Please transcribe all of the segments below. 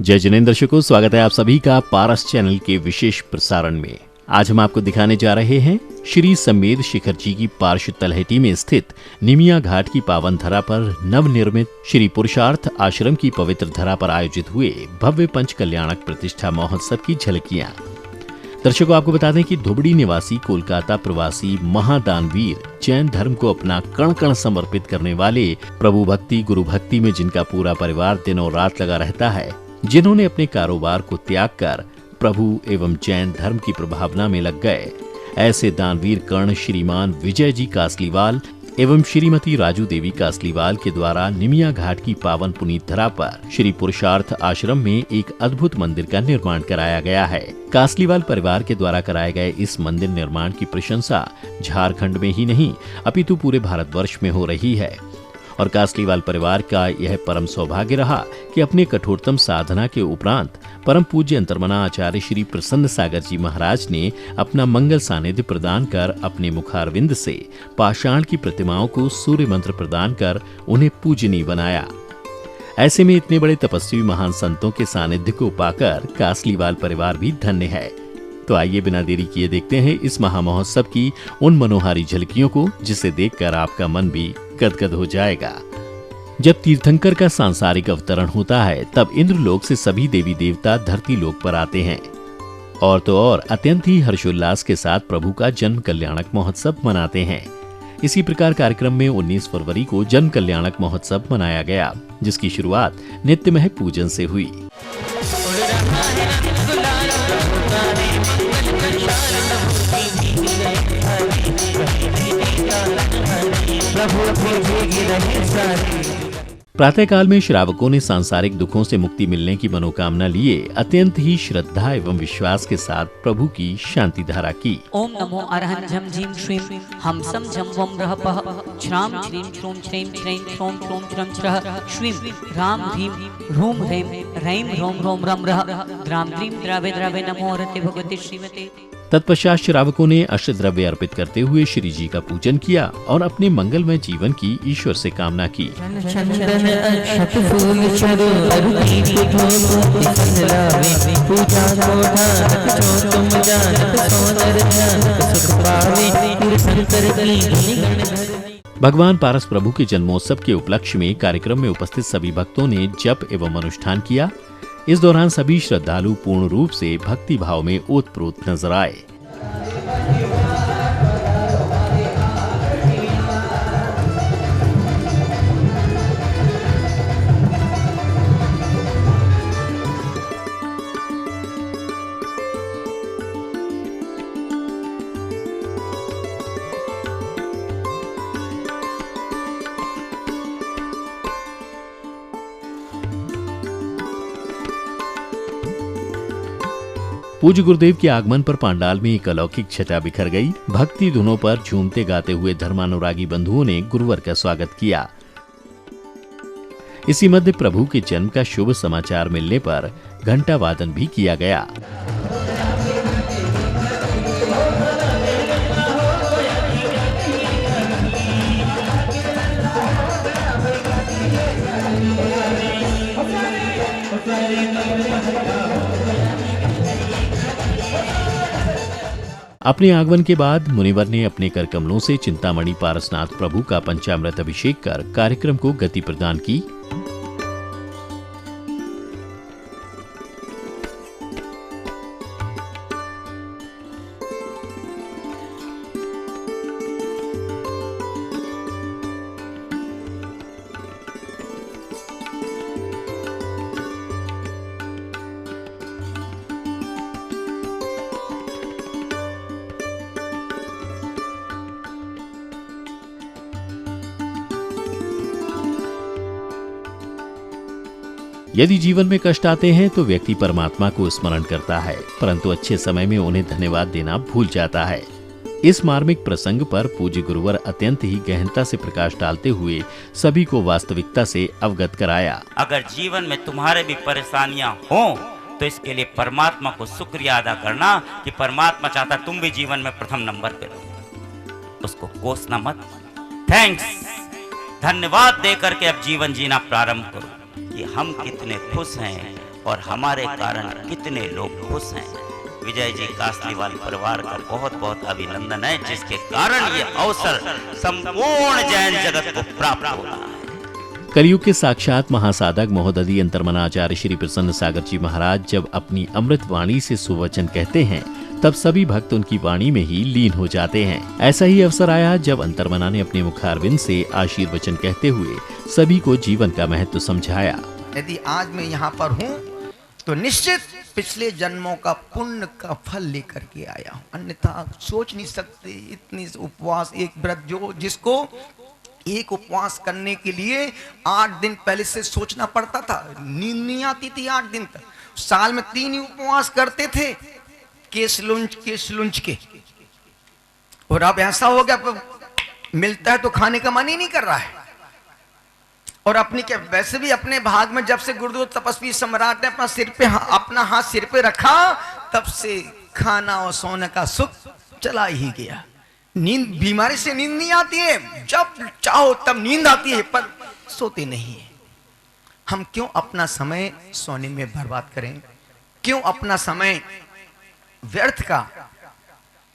जय जिनेंद्र दर्शकों, स्वागत है आप सभी का पारस चैनल के विशेष प्रसारण में। आज हम आपको दिखाने जा रहे हैं श्री समेध शिखर जी की पार्श्व तलहटी में स्थित निमिया घाट की पावन धरा पर नवनिर्मित श्री पुरुषार्थ आश्रम की पवित्र धरा पर आयोजित हुए भव्य पंच कल्याणक प्रतिष्ठा महोत्सव की झलकियां। दर्शकों, आपको बता दें कि धुबड़ी निवासी कोलकाता प्रवासी महादानवीर जैन धर्म को अपना कण कण समर्पित करने वाले प्रभु भक्ति गुरु भक्ति में जिनका पूरा परिवार दिन और रात लगा रहता है, जिन्होंने अपने कारोबार को त्याग कर प्रभु एवं जैन धर्म की प्रभावना में लग गए, ऐसे दानवीर कर्ण श्रीमान विजय जी कासलीवाल एवं श्रीमती राजू देवी कासलीवाल के द्वारा निमिया घाट की पावन पुनीत धरा पर श्री पुरुषार्थ आश्रम में एक अद्भुत मंदिर का निर्माण कराया गया है। कासलीवाल परिवार के द्वारा कराए गए इस मंदिर निर्माण की प्रशंसा झारखंड में ही नहीं अपितु पूरे भारतवर्ष में हो रही है और कासलीवाल परिवार का यह परम सौभाग्य रहा कि अपने कठोरतम साधना के उपरांत परम पूज्य अंतर्मना आचार्य श्री प्रसन्न सागर जी महाराज ने अपना मंगल सानिध्य प्रदान कर अपने मुखारविंद से पाषाण की प्रतिमाओं को सूर्य मंत्र प्रदान कर उन्हें पूजनीय बनाया। ऐसे में इतने बड़े तपस्वी महान संतों के सानिध्य को पाकर कासलीवाल परिवार भी धन्य है। तो आइए बिना देरी किए देखते हैं इस महामहोत्सव की उन मनोहारी झलकियों को, जिसे देखकर आपका मन भी गदगद हो जाएगा। जब तीर्थंकर का सांसारिक अवतरण होता है, तब इंद्रलोक से सभी देवी देवता धरती लोक पर आते हैं और तो और अत्यंत ही हर्षोल्लास के साथ प्रभु का जन्म कल्याणक महोत्सव मनाते हैं। इसी प्रकार कार्यक्रम में 19 फरवरी को जन्म कल्याणक महोत्सव मनाया गया, जिसकी शुरुआत नित्यमय पूजन से हुई। प्रातः काल में श्रावकों ने सांसारिक दुखों से मुक्ति मिलने की मनोकामना लिए अत्यंत ही श्रद्धा एवं विश्वास के साथ प्रभु की शांति धारा की। ओम नमो अरहं झम झीम श्रीम हम सम झम वम रह पह श्राम श्रीम श्रोम श्रेम श्रेम श्रोम श्रोम श्रम श्रह श्रीम राम भीम रूम ह्रीम रैम रोम रोम रम रह द्राम द्रीम द्रावे द्रावे नमो रते भगवते श्रीमते। तत्पश्चात श्रावकों ने अष्टद्रव्य अर्पित करते हुए श्री जी का पूजन किया और अपने मंगलमय जीवन की ईश्वर से कामना की। भगवान पारस प्रभु के जन्मोत्सव के उपलक्ष्य में कार्यक्रम में उपस्थित सभी भक्तों ने जप एवं अनुष्ठान किया। इस दौरान सभी श्रद्धालु पूर्ण रूप से भक्ति भाव में ओतप्रोत नजर आए। पूज्य गुरुदेव के आगमन पर पांडाल में एक अलौकिक छटा बिखर गई। भक्ति धुनों पर झूमते गाते हुए धर्मानुरागी बंधुओं ने गुरुवर का स्वागत किया। इसी मध्य प्रभु के जन्म का शुभ समाचार मिलने पर घंटा वादन भी किया गया। अपने आगमन के बाद मुनिवर ने अपने कर कमलों से चिंतामणि पारसनाथ प्रभु का पंचामृत अभिषेक कर कार्यक्रम को गति प्रदान की। यदि जीवन में कष्ट आते हैं तो व्यक्ति परमात्मा को स्मरण करता है, परंतु अच्छे समय में उन्हें धन्यवाद देना भूल जाता है। इस मार्मिक प्रसंग पर पूज्य गुरुवर अत्यंत ही गहनता से प्रकाश डालते हुए सभी को वास्तविकता से अवगत कराया। अगर जीवन में तुम्हारे भी परेशानियां हो तो इसके लिए परमात्मा को शुक्रिया अदा करना कि परमात्मा चाहता तुम भी जीवन में प्रथम नंबर पे रहो, उसको कोसना मत। थैंक्स, धन्यवाद दे करके अब जीवन जीना प्रारंभ करो कि हम कितने खुश हैं और हमारे कारण कितने लोग खुश हैं। विजय जी कासलीवाल परिवार का बहुत बहुत अभिनंदन है, जिसके कारण ये अवसर संपूर्ण जैन जगत को प्राप्त हो रहा है। कलयुग के साक्षात महासाधक महोदधि अंतर्मनाचार्य श्री प्रसन्न सागर जी महाराज जब अपनी अमृत वाणी से सुवचन कहते हैं, तब सभी भक्त उनकी वाणी में ही लीन हो जाते हैं। ऐसा ही अवसर आया जब अंतर्मना ने अपने मुखारविंद से आशीर्वचन कहते हुए सभी को जीवन का महत्व समझाया। यदि आज मैं यहाँ पर हूँ तो निश्चित पिछले जन्मों का पुण्य का फल लेकर के आया हूँ, अन्यथा सोच नहीं सकते। इतनी उपवास, एक व्रत जो जिसको एक उपवास करने के लिए 8 दिन पहले से सोचना पड़ता था, नींद नहीं आती थी 8 दिन तक। साल में 3 ही उपवास करते थे, केस लुंच के। और अब ऐसा हो गया, मिलता है तो खाने का मन ही नहीं कर रहा है। और अपनी क्या, वैसे भी अपने भाग में जब से गुरुदेव तपस्वी सम्राट ने अपना हाथ सिर पे रखा, तब से खाना और सोने का सुख चला ही गया। नींद, बीमारी से नींद नहीं आती है, जब चाहो तब नींद आती है, पर सोते नहीं है। हम क्यों अपना समय सोने में बर्बाद करें? क्यों अपना समय व्यर्थ का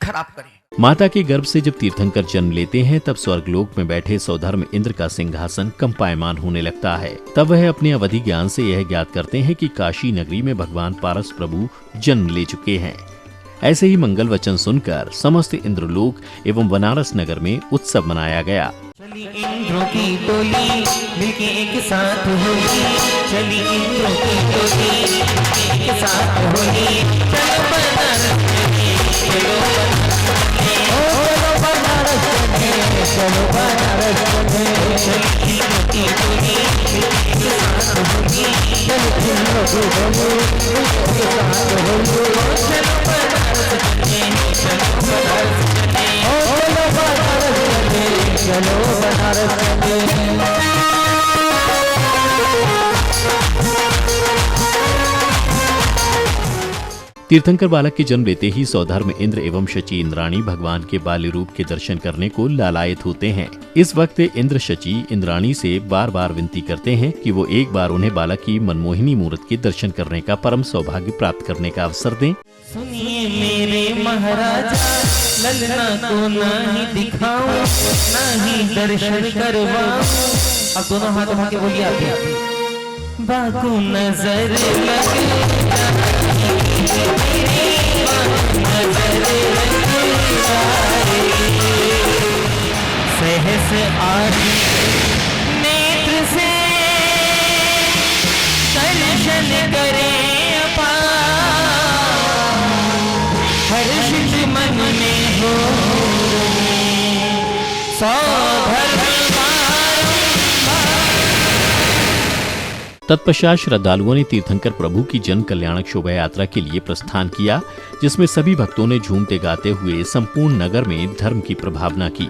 खराब करें? माता के गर्भ से जब तीर्थंकर जन्म लेते हैं, तब स्वर्गलोक में बैठे सौधर्म इंद्र का सिंहासन कंपायमान होने लगता है। तब वह अपने अवधि ज्ञान से यह ज्ञात करते हैं कि काशी नगरी में भगवान पारस प्रभु जन्म ले चुके हैं। ऐसे ही मंगल वचन सुनकर समस्त इंद्रलोक एवं बनारस नगर में उत्सव मनाया गया। चली इंद्रों की टोली मिलके एक साथ होली, चली इंद्रों की टोली एक साथ होली, चलो बनारस चलो बनारस चलो बनारस चली इंद्रों की टोली एक साथ होली, चली इंद्रों की टोली एक साथ होली, चलो बनारस चलो बनारस चलो बनारस तीर्थंकर बालक के जन्म लेते ही सौधर्म इंद्र एवं शची इंद्राणी भगवान के बाल्य रूप के दर्शन करने को लालायित होते हैं। इस वक्त इंद्र शची इंद्राणी से बार बार विनती करते हैं कि वो एक बार उन्हें बालक की मनमोहिनी मूर्त के दर्शन करने का परम सौभाग्य प्राप्त करने का अवसर दें। सुनिए मेरे महाराजा, ललना को नहीं दिखाऊं, नहीं दर्शन करवाऊं। अब दोनों हाथ उठा के बोलिए आप, बागु नजर लगे सहस आदि नेत्र से दर्शन करे हर्षित मन में हो तत्पश्चात श्रद्धालुओं ने तीर्थंकर प्रभु की जन कल्याणक शोभा यात्रा के लिए प्रस्थान किया, जिसमें सभी भक्तों ने झूमते गाते हुए संपूर्ण नगर में धर्म की प्रभावना की।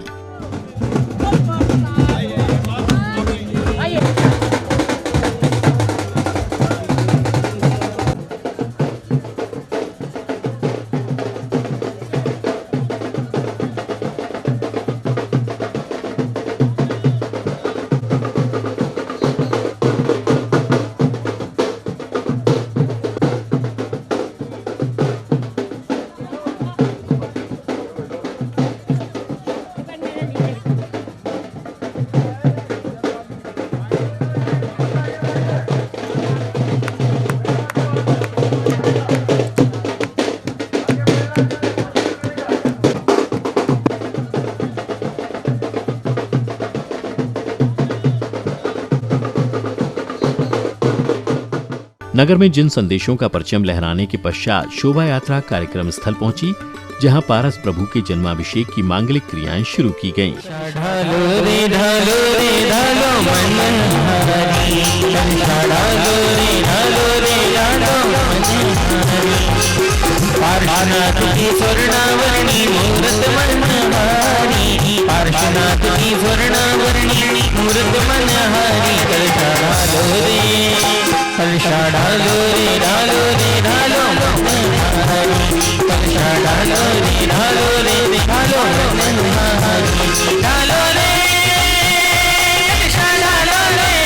नगर में जिन संदेशों का परचम लहराने के पश्चात शोभा यात्रा कार्यक्रम स्थल पहुंची, जहां पारस प्रभु के जन्माभिषेक की मांगलिक क्रियाएं शुरू की गयीं। पार्श्वनाथ की स्वर्णावरणी मूरत मनहारी, पार्श्वनाथ की स्वर्णावरणी मूरत मनहारी, कलशा ढालो रे कलशा ढालो रे ढालो रे ढालो मनहारी, कलशा ढालो रे ढालो रे ढालो मनहारी, ढालो रे कलशा ढालो रे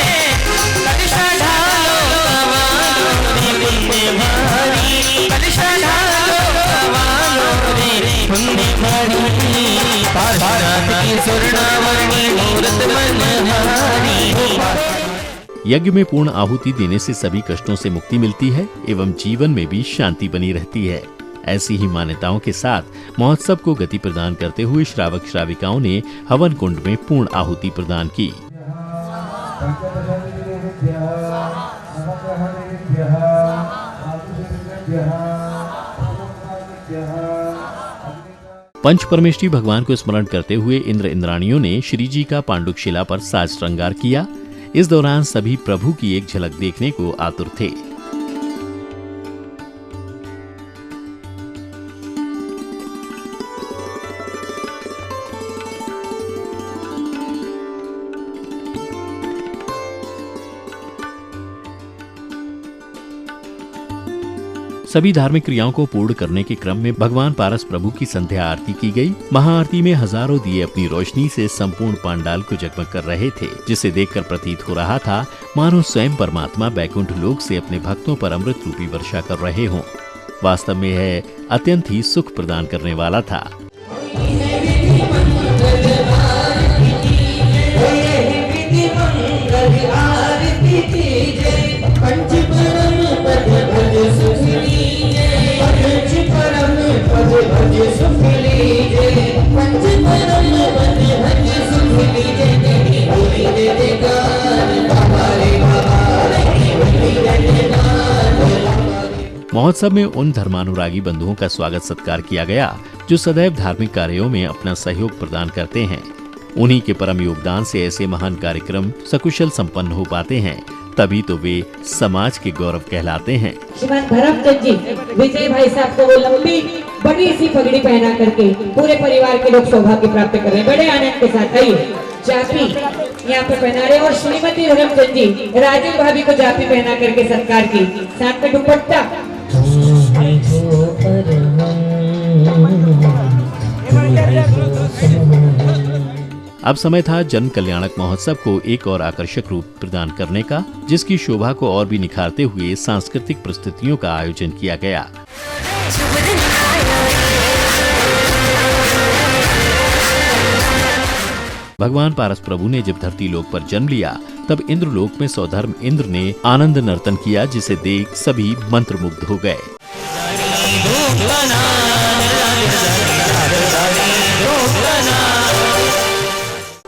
कलशा ढालो यज्ञ में पूर्ण आहुति देने से सभी कष्टों से मुक्ति मिलती है एवं जीवन में भी शांति बनी रहती है। ऐसी ही मान्यताओं के साथ महोत्सव को गति प्रदान करते हुए श्रावक श्राविकाओं ने हवन कुंड में पूर्ण आहुति प्रदान की। पंच परमेष्ठी भगवान को स्मरण करते हुए इंद्र इंद्राणियों ने श्री जी का पांडुक शिला पर साज श्रृंगार किया। इस दौरान सभी प्रभु की एक झलक देखने को आतुर थे। सभी धार्मिक क्रियाओं को पूर्ण करने के क्रम में भगवान पारस प्रभु की संध्या आरती की गई। महाआरती में हजारों दिए अपनी रोशनी से संपूर्ण पांडाल को जगमग कर रहे थे, जिसे देखकर प्रतीत हो रहा था मानो स्वयं परमात्मा बैकुंठ लोक से अपने भक्तों पर अमृत रूपी वर्षा कर रहे हों। वास्तव में यह अत्यंत ही सुख प्रदान करने वाला था। महोत्सव में उन धर्मानुरागी बंधुओं का स्वागत सत्कार किया गया जो सदैव धार्मिक कार्यों में अपना सहयोग प्रदान करते हैं। उन्हीं के परम योगदान से ऐसे महान कार्यक्रम सकुशल संपन्न हो पाते हैं, तभी तो वे समाज के गौरव कहलाते हैं। श्रीमान धर्मचंद जी, विजय भाई साहब को वो लंबी बड़ी सी पगड़ी पहना करके पूरे परिवार के लोग सौभाग्य प्राप्त कर रहे हैं। बड़े आनंद के साथ आइए, जापी यहाँ पे पहना रहे और श्रीमती धर्मचंद जी राजू भाभी को जापी पहना करके सत्कार की, साथ में दुपट्टा। अब समय था जन कल्याणक महोत्सव को एक और आकर्षक रूप प्रदान करने का, जिसकी शोभा को और भी निखारते हुए सांस्कृतिक प्रस्तुतियों का आयोजन किया गया। भगवान पारस प्रभु ने जब धरती लोक पर जन्म लिया, तब इंद्रलोक में सौधर्म इंद्र ने आनंद नर्तन किया, जिसे देख सभी मंत्रमुग्ध हो गए।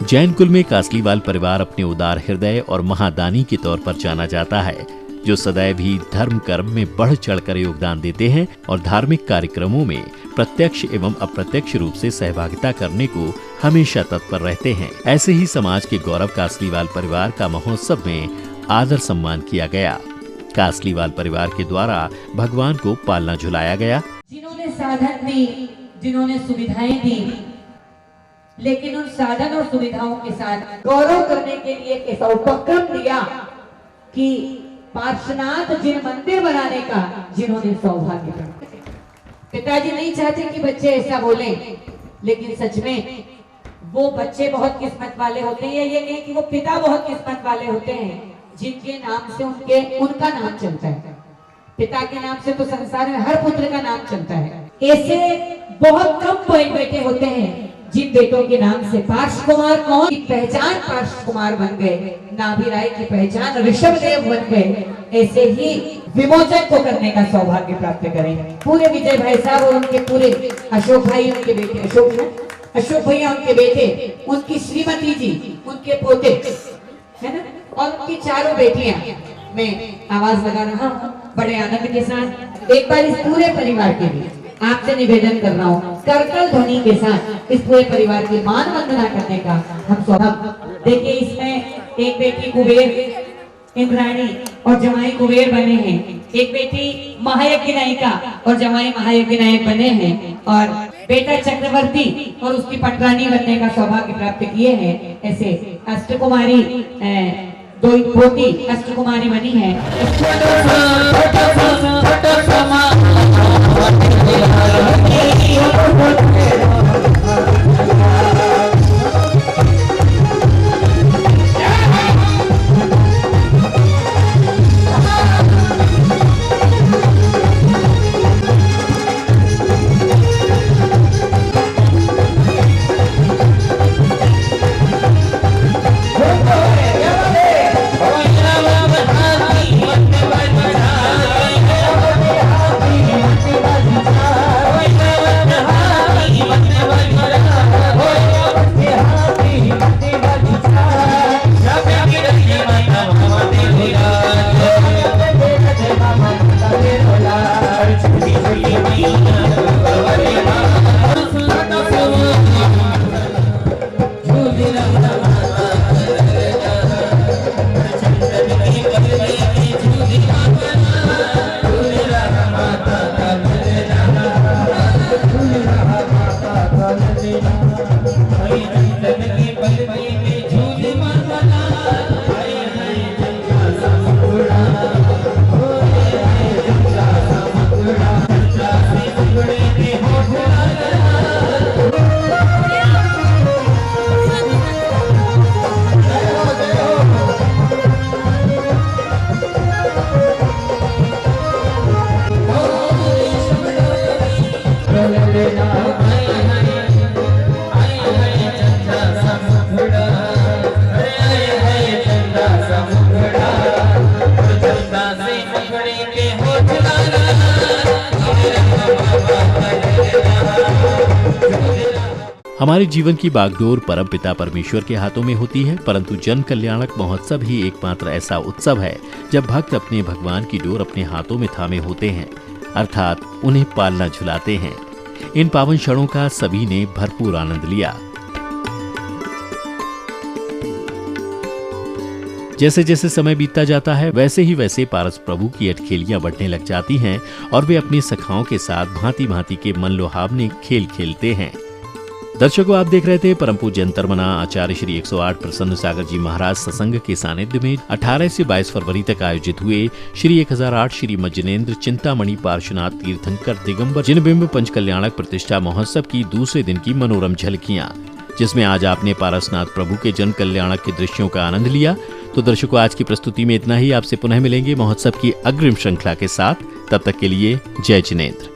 जैन कुल में कासलीवाल परिवार अपने उदार हृदय और महादानी के तौर पर जाना जाता है, जो सदैव ही धर्म कर्म में बढ़ चढ़कर योगदान देते हैं और धार्मिक कार्यक्रमों में प्रत्यक्ष एवं अप्रत्यक्ष रूप से सहभागिता करने को हमेशा तत्पर रहते हैं। ऐसे ही समाज के गौरव कासलीवाल परिवार का महोत्सव में आदर सम्मान किया गया। कासलीवाल परिवार के द्वारा भगवान को पालना झुलाया गया। जिन्होंने साधन दी, जिन्होंने सुविधाएं दी, लेकिन उन साधन और सुविधाओं के साथ गौरव करने के लिए एक ऐसा उपक्रम दिया कि पार्श्वनाथ जिन मंदिर बनाने का जिन्होंने सौभाग्य प्राप्त किया। पिताजी नहीं चाहते कि बच्चे ऐसा बोलें, लेकिन सच में वो बच्चे बहुत किस्मत वाले होते हैं। ये नहीं कि वो पिता बहुत किस्मत वाले होते हैं जिनके नाम से उनका नाम चलता है। पिता के नाम से तो संसार में हर पुत्र का नाम चलता है। ऐसे बहुत कम बेटे होते हैं जिन बेटों के नाम से पार्श कुमार कौन की पहचान पार्श कुमार बन गए, नाभि राय की पहचान ऋषभदेव बन गए। ऐसे ही विमोचन को करने का सौभाग्य प्राप्त करें। पूरे विजय भाई साहब और उनके पूरे अशोक भाई, उनके बेटे अशोक भैया, उनके बेटे, उनकी श्रीमती जी, उनके पोते, है ना, और उनकी चारों बेटियां, मैं आवाज लगा रहा हूँ बड़े आनंद के साथ। एक बार इस पूरे परिवार के लिए आपसे निवेदन कर रहा हूँ, करतल ध्वनि के साथ इस पूरे परिवार की मान वंदना करने का हम सौभाग्य। देखिए, इसमें एक बेटी कुबेर इंद्राणी और जमाई कुबेर बने हैं, एक बेटी महायज्ञ नायिका और जमाई महायज्ञ नायक बने हैं, और बेटा चक्रवर्ती और उसकी पटरानी बनने का सौभाग्य प्राप्त किए हैं। ऐसे अष्टकुमारी दो पोती अष्टकुमारी बनी है। Bye. श्रद्धा से मुखड़े पे हो झुलाना, हमारे जीवन की बागडोर परमपिता परमेश्वर के हाथों में होती है, परंतु जन कल्याणक महोत्सव ही एकमात्र ऐसा उत्सव है जब भक्त अपने भगवान की डोर अपने हाथों में थामे होते हैं, अर्थात उन्हें पालना झुलाते हैं। इन पावन क्षणों का सभी ने भरपूर आनंद लिया। जैसे जैसे समय बीतता जाता है वैसे ही वैसे पारस प्रभु की अटखेलियां बढ़ने लग जाती हैं और वे अपनी सखाओं के साथ भांति भांति के मनलोहावने खेल खेलते हैं। दर्शकों, आप देख रहे थे परम पूज्य अंतर्मना आचार्य श्री 108 प्रसन्न सागर जी महाराज सत्संग के सानिध्य में 18 से 22 फरवरी तक आयोजित हुए श्री 1008 श्री मज्जनेन्द्र चिंतामणि पार्श्वनाथ तीर्थंकर दिगंबर जिनबिंब पंचकल्याणक प्रतिष्ठा महोत्सव की दूसरे दिन की मनोरम झलकियां, जिसमें आज आपने पारसनाथ प्रभु के जन कल्याणक के दृश्यों का आनंद लिया। तो दर्शकों, आज की प्रस्तुति में इतना ही। आपसे पुनः मिलेंगे महोत्सव की अग्रिम श्रृंखला के साथ। तब तक के लिए जय जिनेन्द्र।